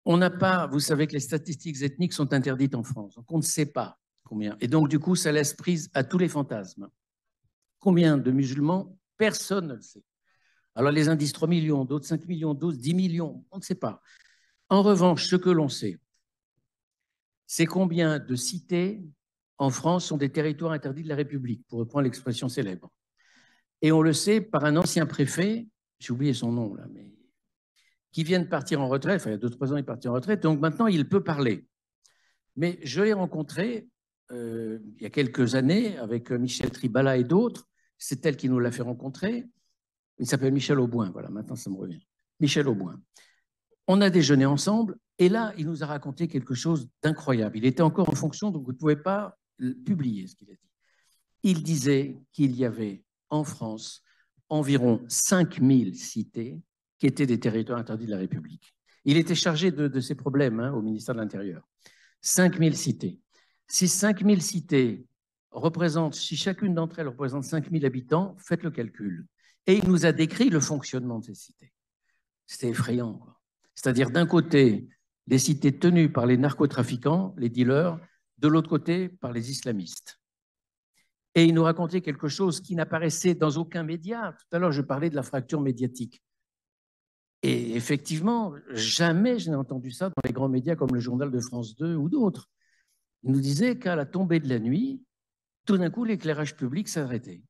On n'a pas, vous savez que les statistiques ethniques sont interdites en France, donc on ne sait pas combien. Et donc, du coup, ça laisse prise à tous les fantasmes. Combien de musulmans? Personne ne le sait. Alors, les uns disent 3 millions, d'autres 5 millions, d'autres 10 millions, on ne sait pas. En revanche, ce que l'on sait, c'est combien de cités en France sont des territoires interdits de la République, pour reprendre l'expression célèbre. Et on le sait par un ancien préfet, j'ai oublié son nom là, mais qui vient de partir en retraite, enfin il y a 2-3 ans il est parti en retraite, donc maintenant il peut parler. Mais je l'ai rencontré il y a quelques années avec Michel Tribala et d'autres, c'est elle qui nous l'a fait rencontrer, il s'appelle Michel Auboin, voilà, maintenant ça me revient. Michel Auboin. On a déjeuné ensemble et là, il nous a raconté quelque chose d'incroyable. Il était encore en fonction, donc vous ne pouvez pas publier ce qu'il a dit. Il disait qu'il y avait en France environ 5000 cités qui étaient des territoires interdits de la République. Il était chargé de ces problèmes au ministère de l'Intérieur. 5000 cités. Si 5000 cités représentent, si chacune d'entre elles représente 5000 habitants, faites le calcul. Et il nous a décrit le fonctionnement de ces cités. C'était effrayant, quoi. C'est-à-dire d'un côté, les cités tenues par les narcotrafiquants, les dealers, de l'autre côté, par les islamistes. Et il nous racontait quelque chose qui n'apparaissait dans aucun média. Tout à l'heure, je parlais de la fracture médiatique. Et effectivement, jamais je n'ai entendu ça dans les grands médias comme le Journal de France 2 ou d'autres. Il nous disait qu'à la tombée de la nuit, tout d'un coup, l'éclairage public s'arrêtait.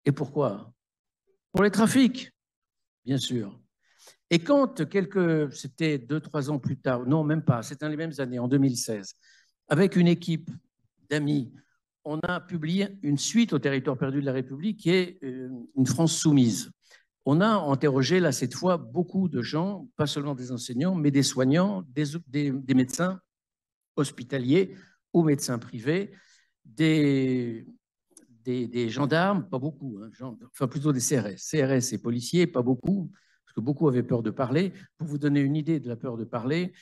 Et pourquoi? Pour les trafics, bien sûr. Et quand c'était 2-3 ans plus tard, non, même pas, c'était dans les mêmes années, en 2016, avec une équipe d'amis, on a publié une suite au territoire perdu de la République qui est une France soumise. On a interrogé là cette fois beaucoup de gens, pas seulement des enseignants, mais des soignants, des médecins hospitaliers ou médecins privés, des gendarmes, pas beaucoup, enfin plutôt des CRS et policiers, pas beaucoup, parce que beaucoup avaient peur de parler. Pour vous donner une idée de la peur de parler,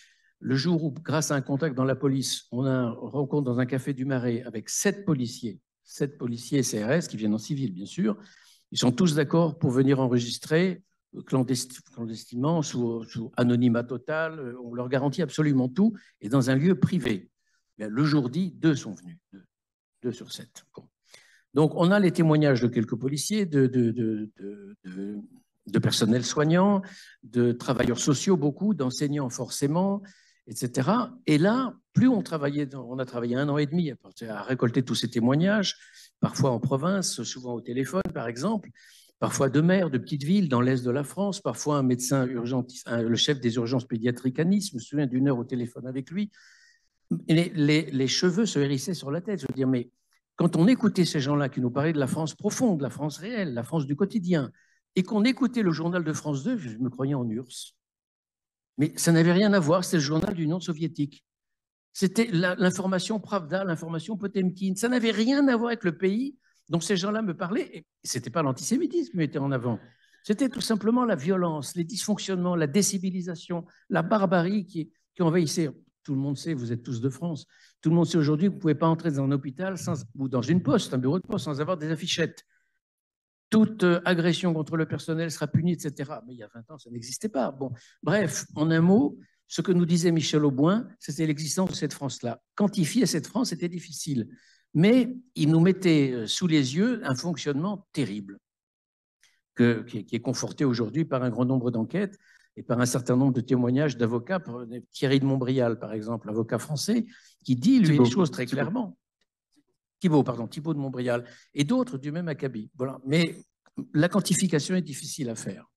le jour où, grâce à un contact dans la police, on a une rencontre dans un café du Marais avec 7 policiers CRS qui viennent en civil, bien sûr, ils sont tous d'accord pour venir enregistrer clandestinement, sous anonymat total, on leur garantit absolument tout, et dans un lieu privé. Le jour dit, 2 sont venus, 2 sur 7. Bon. Donc, on a les témoignages de quelques policiers, de personnel soignant, de travailleurs sociaux, beaucoup, d'enseignants forcément, etc. Et là, plus on a travaillé 1 an et demi à récolter tous ces témoignages, parfois en province, souvent au téléphone, par exemple, parfois de maires de petites villes dans l'est de la France, parfois un médecin urgentiste, le chef des urgences pédiatriques à Nice, je me souviens d'1 heure au téléphone avec lui. Les cheveux se hérissaient sur la tête. Je veux dire, mais quand on écoutait ces gens-là qui nous parlaient de la France profonde, la France réelle, la France du quotidien, et qu'on écoutait le journal de France 2, je me croyais en URSS. Mais ça n'avait rien à voir, c'était le journal de l'Union soviétique. C'était l'information Pravda, l'information Potemkin. Ça n'avait rien à voir avec le pays dont ces gens-là me parlaient. Et ce n'était pas l'antisémitisme qui mettait en avant. C'était tout simplement la violence, les dysfonctionnements, la décivilisation, la barbarie qui envahissait. Tout le monde sait, vous êtes tous de France, tout le monde sait aujourd'hui que vous ne pouvez pas entrer dans un hôpital ou dans une poste, un bureau de poste, sans avoir des affichettes. Toute agression contre le personnel sera punie, etc. Mais il y a 20 ans, ça n'existait pas. Bon, bref, en un mot, ce que nous disait Michel Auboin, c'était l'existence de cette France-là. Quantifier cette France était difficile, mais il nous mettait sous les yeux un fonctionnement terrible, qui est conforté aujourd'hui par un grand nombre d'enquêtes et par un certain nombre de témoignages d'avocats, Thierry de Montbrial, par exemple, avocat français, qui dit, lui, les choses très clairement. Thibault de Montbrial, et d'autres du même acabit. Voilà. Mais la quantification est difficile à faire.